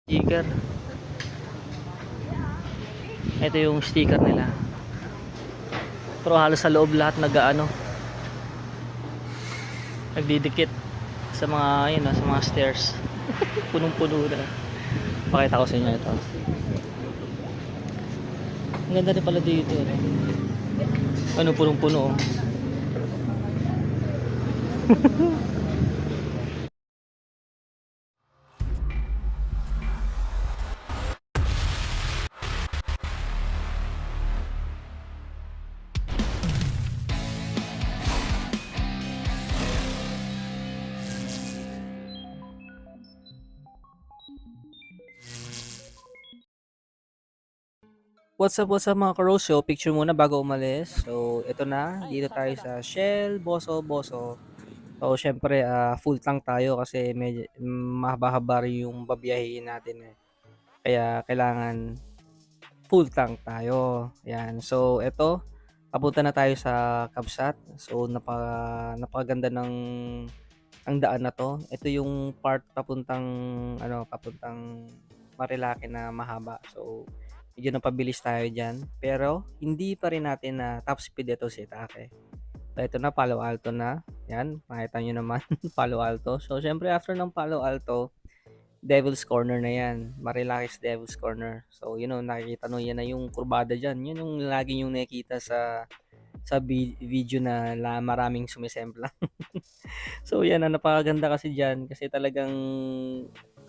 Sticker. Ito yung sticker nila. Pero halos sa loob lahat nagdidikit sa mga yun, sa mga stairs. Punong-puno na. Pakita ko sa inyo ito. Ang ganda rin pala dito. Ano, punong-puno. What's up mga karosyo? Picture muna bago umalis. So, ito na. Dito tayo sa Shell, Boso. So, syempre, full tank tayo kasi medyo mahaba-haba rin yung babiyahin natin eh. Kaya, kailangan full tank tayo. Yan. So, ito. Papunta na tayo sa Kabsat. So, napakaganda ng ang daan na to. Ito yung part papuntang Marilake na mahaba. So, medyo napabilis tayo dyan. Pero, hindi pa rin natin na top speed ito si Take. So, ito na, Palo Alto na. Yan, makita nyo naman, Palo Alto. So, syempre, after ng Palo Alto, Devil's Corner na yan. Marilake's Devil's Corner. So, nakikita nyo, yan na yung kurbada dyan. Yan yung lagi yung nakikita sa video na maraming sumisemplang. So, yan, napakaganda kasi dyan. Kasi talagang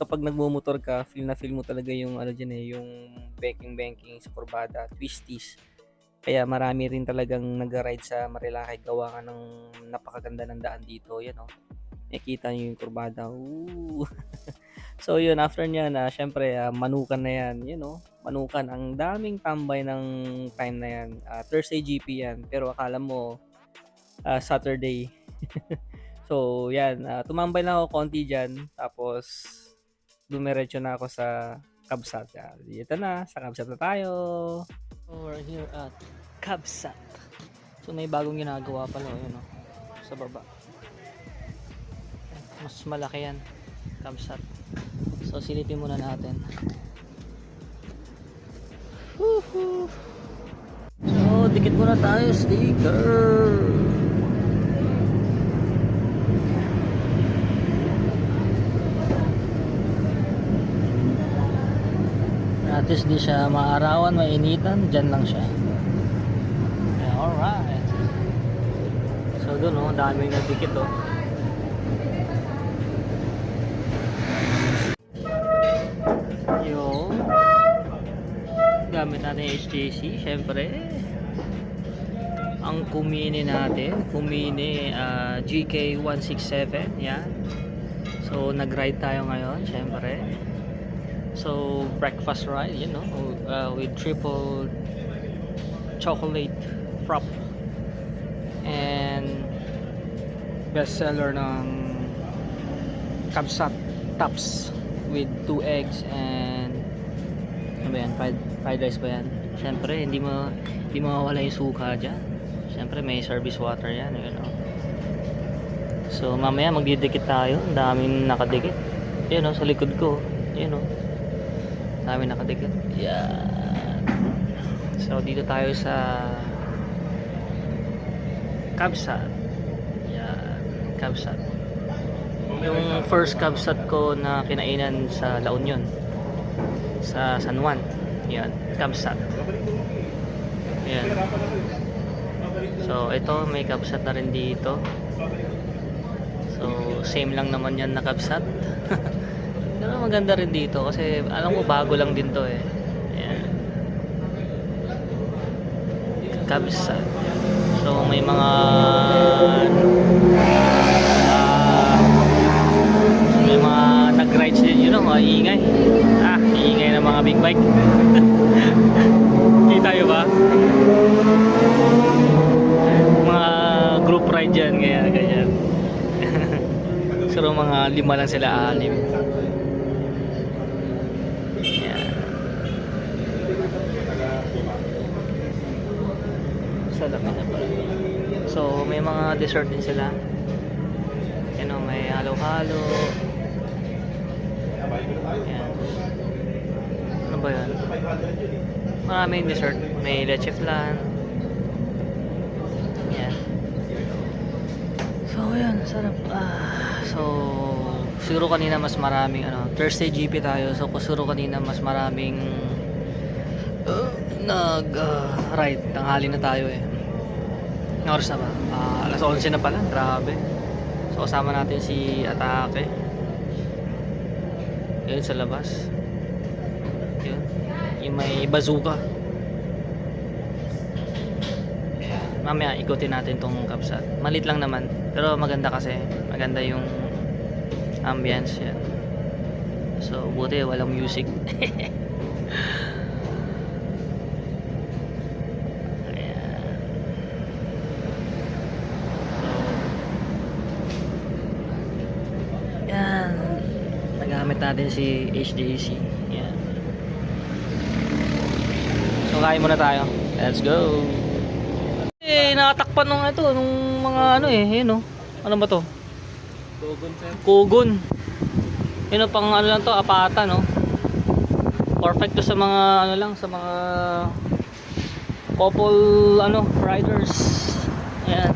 kapag nagmumotor ka, feel mo talaga yung dyan yung banking sa kurbada, twisties. Kaya marami rin talagang nag-ride sa Marilake gawa nga ng napakaganda ng daan dito. Yan nakikita nyo yung kurbada. Ooh. So yun, after nyan, syempre, Manukan na yan. Manukan, ang daming tambay ng time na yan. Thursday GP yan, pero akala mo Saturday. So yan, tumambay lang ako konti dyan. Tapos dumiretso na ako sa Kabsat. Dito na, sa Kabsat na tayo. We're here at Kabsat. So may bagong ginagawa pala sa baba. Mas malaki yan, Kabsat. So silipin muna natin. Woohoo! So dikit muna tayo sticker. At least di siya maarawan, mainitan, dyan lang siya. Yeah, alright. So doon daming nagdikit Yung gamit natin yung HJC, syempre. Ang Kumini natin, GK167, yan. So nag-ride tayo ngayon, syempre. So breakfast ride, with triple chocolate frap and bestseller ng Kabsat tops with 2 eggs and fried rice ba yan? Syempre hindi mawawala yung suka dyan. Syempre may service water yan, So mamaya magdidikit tayo, ang daming nakadikit. Sa likod ko, dami nakadikit. Yan. So dito tayo sa Kabsat. Yan, Kabsat. Yung first Kabsat ko na kinainan sa La Union, sa San Juan. Yan, Kabsat. Yan. So ito, may Kabsat na rin dito. So same lang naman yan na Kabsat. Pero maganda rin dito kasi alam mo bago lang din to eh. Ayan. Kabsat. So may mga nag-rides din mga iingay. Iingay ng mga big bike. Kita nyo ba? Mga group ride dyan, kaya ganyan. So mga 5 lang sila, 6. So may mga dessert din sila. May halo-halo. Ayan. Maraming dessert. May leche flan. Yan. So, ayan. Sarap. So, siguro kanina mas maraming Thursday GP tayo. So, siguro kanina mas maraming ride. Tanghali na tayo eh. Ang oras na ba? Alas 11 na pala. Grabe. So, kasama natin si Atake. Yun sa labas. Yun. Yung may bazooka. Mamaya ikutin natin tong Kapsat. Malit lang naman. Pero maganda kasi. Maganda yung ambience yan. So, buti walang music. Yan. Nagamit natin si HJC. Yan. So kain muna tayo. Let's go. Nakatakpan nung mga yun oh. Ano ba to? Kogon, sir. Kogon. Yun oh, pang lang to, apata no. Perfect to sa mga sa mga couple riders. Ayan.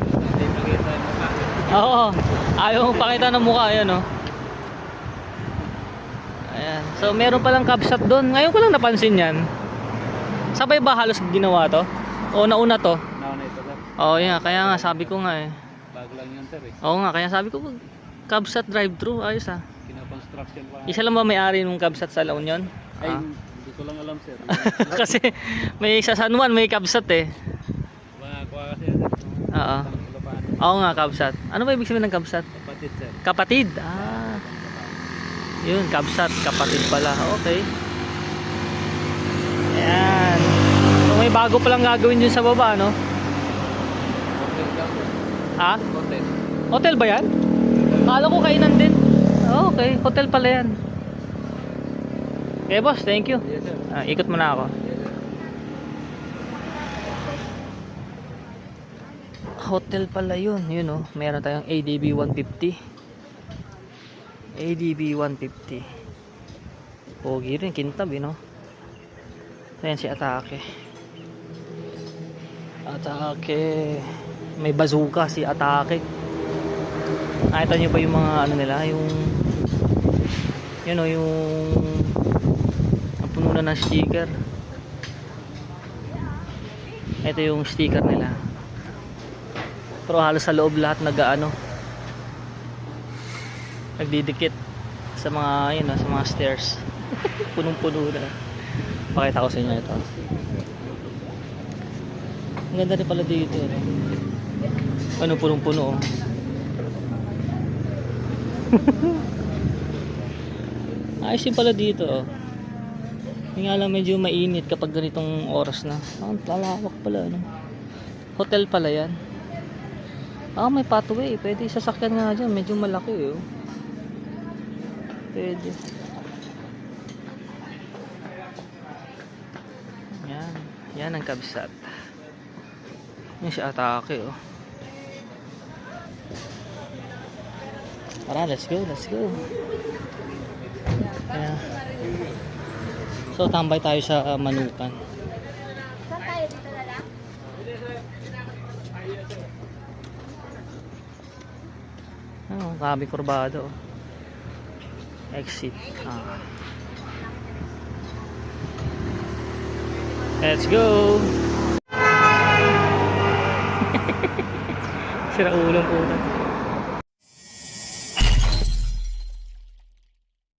Oo. Ayaw mong pakita ng mukha, ayan oh. Ayan. So meron palang Kapsat doon. Ngayon ko lang napansin yan. Sabay ba halos ginawa to? O nauna to? Nauna ito, sir. Oo, yeah. Kaya nga sabi ko nga eh. Bago lang yun, sir eh. Oo nga, kaya sabi ko Kapsat drive-thru. Ayos ah. Kina-construction pa. Isa lang ba may-ari ng Kapsat sa La Union? Ay, hindi ko lang alam, sir. Kasi may sa San Juan may Kapsat eh. Kuha kasi yan, sir. Oo. Oo nga, Kapsat. Ano ba ibig sabihin ng Kapsat? Kapatid, sir. Kapatid. Yun, Kapsat. Kapatid pala. Okay. Ayan. So may bago palang gagawin dun sa baba, no? Hotel daw, sir. Ha? Hotel. Hotel ba yan? Kala ko kainan din. Okay, hotel pala yan. Okay, boss. Thank you. Yes, sir. Ikot muna ako. Yes, sir. Hotel pala yun. Yun oh. Meron tayong ADB 150. ADB 150. Pogi rin. Kintab no? Ayan si Atake. Atake. May bazooka si Atake. Nakita nyo ba yung mga nila? Yung yun o, yung ang puno na ng sticker. Ito yung sticker nila. Pero halos sa loob lahat nagdidikit sa mga sa mga stairs. Punong-puno na. Pakita ko sa inyo ito. Ang ganda rin pala dito. Punong-puno. Ayos din pala dito. Yung nga lang medyo mainit kapag ganitong oras na. Ang lalawak pala. Hotel pala yan. May pathway. Pwede sasakyan nga dyan. Medyo malaki Pwede. Yan ang Kapsat. Yan si Atake Tara, let's go. Ayan. So tambay tayo sa Manukan. Saan tayo? Dito na lang? Grabe kurbado. Exit. Let's go. Sira ulong.